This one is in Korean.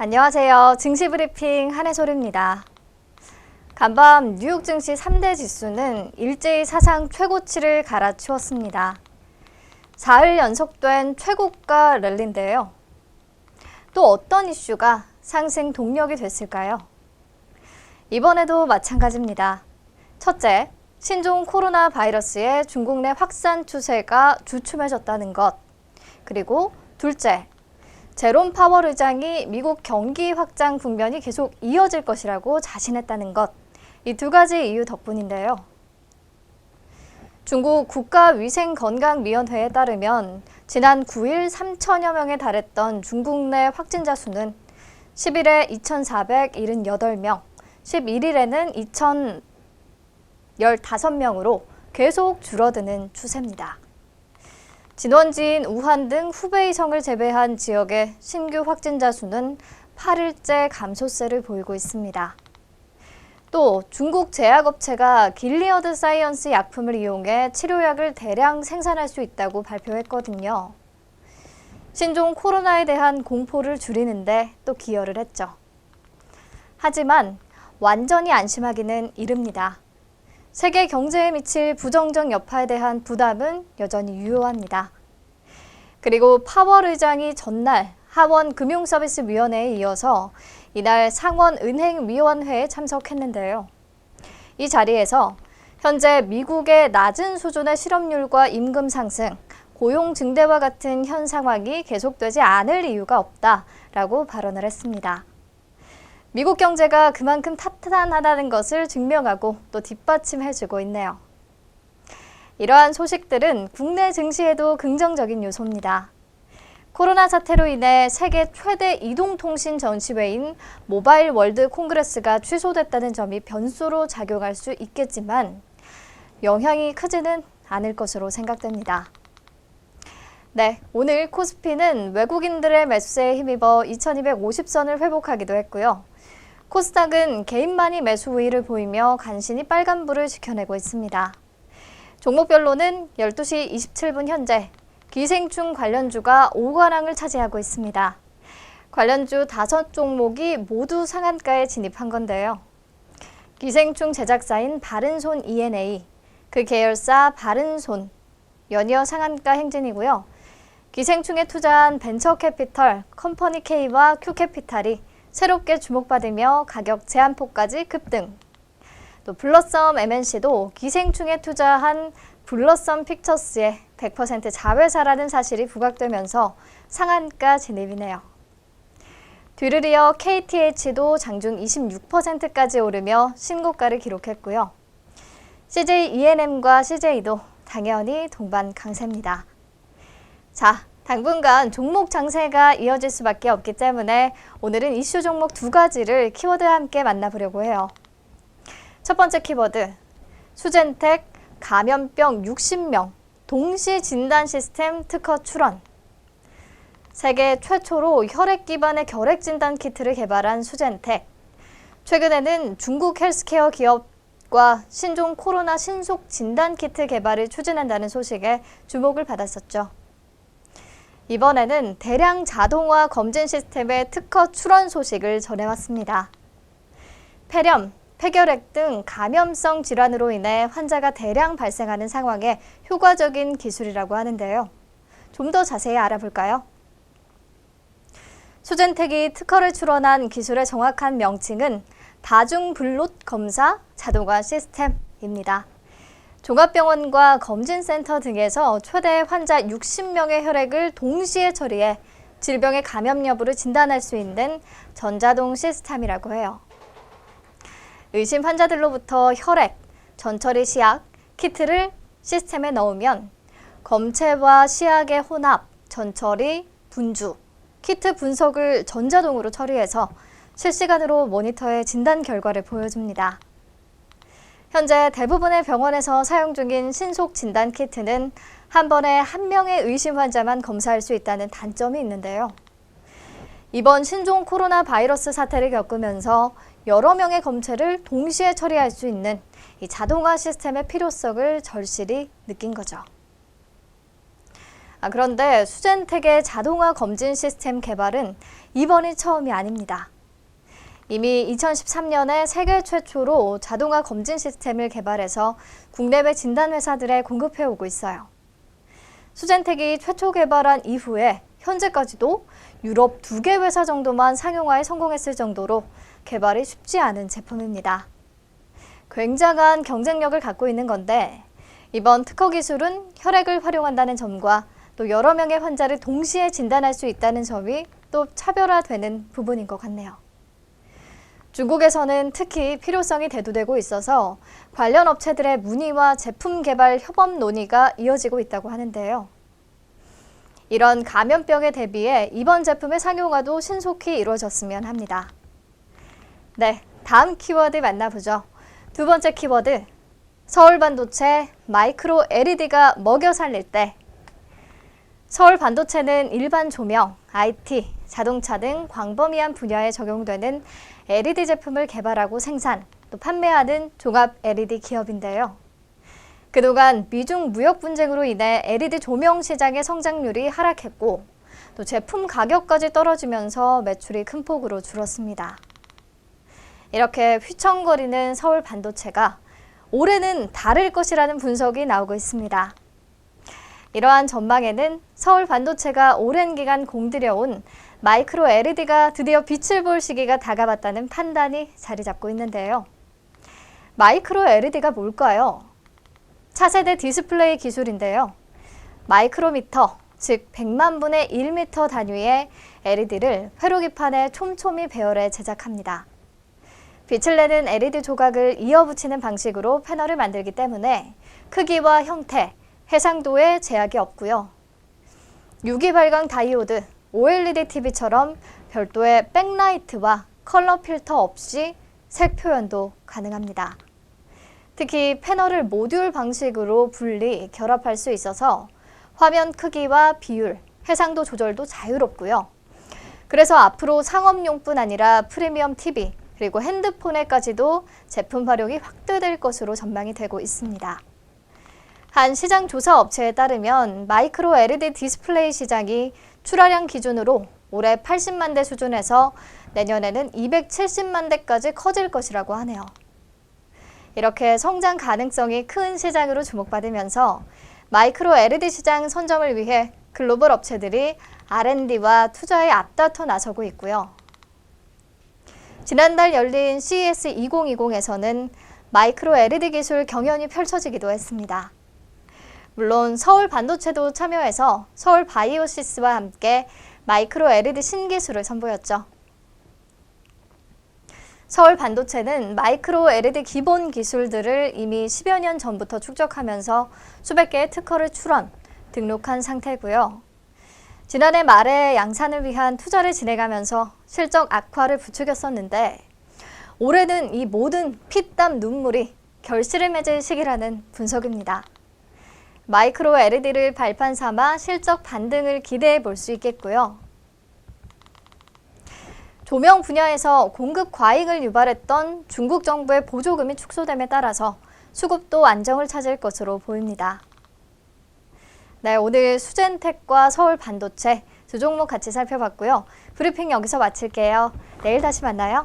안녕하세요. 증시 브리핑 한혜솔입니다. 간밤 뉴욕 증시 3대 지수는 일제히 사상 최고치를 갈아치웠습니다. 4일 연속된 최고가 랠리인데요. 또 어떤 이슈가 상승 동력이 됐을까요? 이번에도 마찬가지입니다. 첫째, 신종 코로나 바이러스의 중국 내 확산 추세가 주춤해졌다는 것. 그리고 둘째, 제롬 파월 의장이 미국 경기 확장 국면이 계속 이어질 것이라고 자신했다는 것. 이 두 가지 이유 덕분인데요. 중국 국가위생건강위원회에 따르면 지난 9일 3천여 명에 달했던 중국 내 확진자 수는 10일에 2,478명, 11일에는 2,015명으로 계속 줄어드는 추세입니다. 진원지인 우한 등 후베이성을 제외한 지역의 신규 확진자 수는 8일째 감소세를 보이고 있습니다. 또 중국 제약업체가 길리어드 사이언스 약품을 이용해 치료약을 대량 생산할 수 있다고 발표했거든요. 신종 코로나에 대한 공포를 줄이는데 또 기여를 했죠. 하지만 완전히 안심하기는 이릅니다. 세계 경제에 미칠 부정적 여파에 대한 부담은 여전히 유효합니다. 그리고 파월 의장이 전날 하원금융서비스위원회에 이어서 이날 상원은행위원회에 참석했는데요. 이 자리에서 현재 미국의 낮은 수준의 실업률과 임금 상승, 고용 증대와 같은 현 상황이 계속되지 않을 이유가 없다라고 발언을 했습니다. 미국 경제가 그만큼 탄탄하다는 것을 증명하고 또 뒷받침해주고 있네요. 이러한 소식들은 국내 증시에도 긍정적인 요소입니다. 코로나 사태로 인해 세계 최대 이동통신 전시회인 모바일 월드 콩그레스가 취소됐다는 점이 변수로 작용할 수 있겠지만 영향이 크지는 않을 것으로 생각됩니다. 네, 오늘 코스피는 외국인들의 매수세에 힘입어 2250선을 회복하기도 했고요. 코스닥은 개인만이 매수 우위를 보이며 간신히 빨간불을 지켜내고 있습니다. 종목별로는 12시 27분 현재 기생충 관련주가 5관왕을 차지하고 있습니다. 관련주 5종목이 모두 상한가에 진입한 건데요. 기생충 제작사인 바른손 E&A, 그 계열사 바른손, 연이어 상한가 행진이고요. 기생충에 투자한 벤처캐피털, 컴퍼니 K와 Q캐피탈이 새롭게 주목받으며 가격 제한폭까지 급등. 또 블러썸 MNC도 기생충에 투자한 블러썸 픽처스의 100% 자회사라는 사실이 부각되면서 상한가 진입이네요. 뒤를 이어 KTH도 장중 26%까지 오르며 신고가를 기록했고요. CJ ENM과 CJ도 당연히 동반 강세입니다. 자, 당분간 종목 장세가 이어질 수밖에 없기 때문에 오늘은 이슈 종목 두 가지를 키워드와 함께 만나보려고 해요. 첫 번째 키워드, 수젠텍 감염병 60명 동시 진단 시스템 특허 출원. 세계 최초로 혈액 기반의 결핵 진단 키트를 개발한 수젠텍. 최근에는 중국 헬스케어 기업과 신종 코로나 신속 진단 키트 개발을 추진한다는 소식에 주목을 받았었죠. 이번에는 대량 자동화 검진 시스템의 특허 출원 소식을 전해왔습니다. 폐렴, 폐결핵 등 감염성 질환으로 인해 환자가 대량 발생하는 상황에 효과적인 기술이라고 하는데요. 좀 더 자세히 알아볼까요? 수젠텍이 특허를 출원한 기술의 정확한 명칭은 다중블롯 검사 자동화 시스템입니다. 종합병원과 검진센터 등에서 최대 환자 60명의 혈액을 동시에 처리해 질병의 감염 여부를 진단할 수 있는 전자동 시스템이라고 해요. 의심 환자들로부터 혈액, 전처리 시약, 키트를 시스템에 넣으면 검체와 시약의 혼합, 전처리, 분주, 키트 분석을 전자동으로 처리해서 실시간으로 모니터의 진단 결과를 보여줍니다. 현재 대부분의 병원에서 사용 중인 신속 진단 키트는 한 번에 한 명의 의심 환자만 검사할 수 있다는 단점이 있는데요. 이번 신종 코로나 바이러스 사태를 겪으면서 여러 명의 검체를 동시에 처리할 수 있는 이 자동화 시스템의 필요성을 절실히 느낀 거죠. 그런데 수젠텍의 자동화 검진 시스템 개발은 이번이 처음이 아닙니다. 이미 2013년에 세계 최초로 자동화 검진 시스템을 개발해서 국내외 진단회사들에 공급해오고 있어요. 수젠텍이 최초 개발한 이후에 현재까지도 유럽 2개 회사 정도만 상용화에 성공했을 정도로 개발이 쉽지 않은 제품입니다. 굉장한 경쟁력을 갖고 있는 건데 이번 특허 기술은 혈액을 활용한다는 점과 또 여러 명의 환자를 동시에 진단할 수 있다는 점이 또 차별화되는 부분인 것 같네요. 중국에서는 특히 필요성이 대두되고 있어서 관련 업체들의 문의와 제품 개발 협업 논의가 이어지고 있다고 하는데요. 이런 감염병에 대비해 이번 제품의 상용화도 신속히 이루어졌으면 합니다. 네, 다음 키워드 만나보죠. 두 번째 키워드, 서울 반도체 마이크로 LED가 먹여 살릴 때. 서울 반도체는 일반 조명, IT, 자동차 등 광범위한 분야에 적용되는 LED 제품을 개발하고 생산, 또 판매하는 종합 LED 기업인데요. 그동안 미중 무역 분쟁으로 인해 LED 조명 시장의 성장률이 하락했고 또 제품 가격까지 떨어지면서 매출이 큰 폭으로 줄었습니다. 이렇게 휘청거리는 서울 반도체가 올해는 다를 것이라는 분석이 나오고 있습니다. 이러한 전망에는 서울 반도체가 오랜 기간 공들여온 마이크로 LED가 드디어 빛을 볼 시기가 다가왔다는 판단이 자리 잡고 있는데요. 마이크로 LED가 뭘까요? 차세대 디스플레이 기술인데요. 마이크로미터, 즉 100만 분의 1미터 단위의 LED를 회로기판에 촘촘히 배열해 제작합니다. 빛을 내는 LED 조각을 이어붙이는 방식으로 패널을 만들기 때문에 크기와 형태, 해상도에 제약이 없고요. 유기 발광 다이오드, OLED TV처럼 별도의 백라이트와 컬러 필터 없이 색 표현도 가능합니다. 특히 패널을 모듈 방식으로 분리, 결합할 수 있어서 화면 크기와 비율, 해상도 조절도 자유롭고요. 그래서 앞으로 상업용뿐 아니라 프리미엄 TV, 그리고 핸드폰에까지도 제품 활용이 확대될 것으로 전망이 되고 있습니다. 한 시장 조사 업체에 따르면 마이크로 LED 디스플레이 시장이 출하량 기준으로 올해 80만 대 수준에서 내년에는 270만 대까지 커질 것이라고 하네요. 이렇게 성장 가능성이 큰 시장으로 주목받으면서 마이크로 LED 시장 선점을 위해 글로벌 업체들이 R&D와 투자에 앞다퉈 나서고 있고요. 지난달 열린 CES 2020에서는 마이크로 LED 기술 경연이 펼쳐지기도 했습니다. 물론 서울 반도체도 참여해서 서울 바이오시스와 함께 마이크로 LED 신기술을 선보였죠. 서울 반도체는 마이크로 LED 기본 기술들을 이미 10여 년 전부터 축적하면서 수백 개의 특허를 출원, 등록한 상태고요. 지난해 말에 양산을 위한 투자를 진행하면서 실적 악화를 부추겼었는데 올해는 이 모든 피땀 눈물이 결실을 맺을 시기라는 분석입니다. 마이크로 LED를 발판 삼아 실적 반등을 기대해 볼 수 있겠고요. 조명 분야에서 공급 과잉을 유발했던 중국 정부의 보조금이 축소됨에 따라서 수급도 안정을 찾을 것으로 보입니다. 네, 오늘 수젠텍과 서울 반도체 두 종목 같이 살펴봤고요. 브리핑 여기서 마칠게요. 내일 다시 만나요.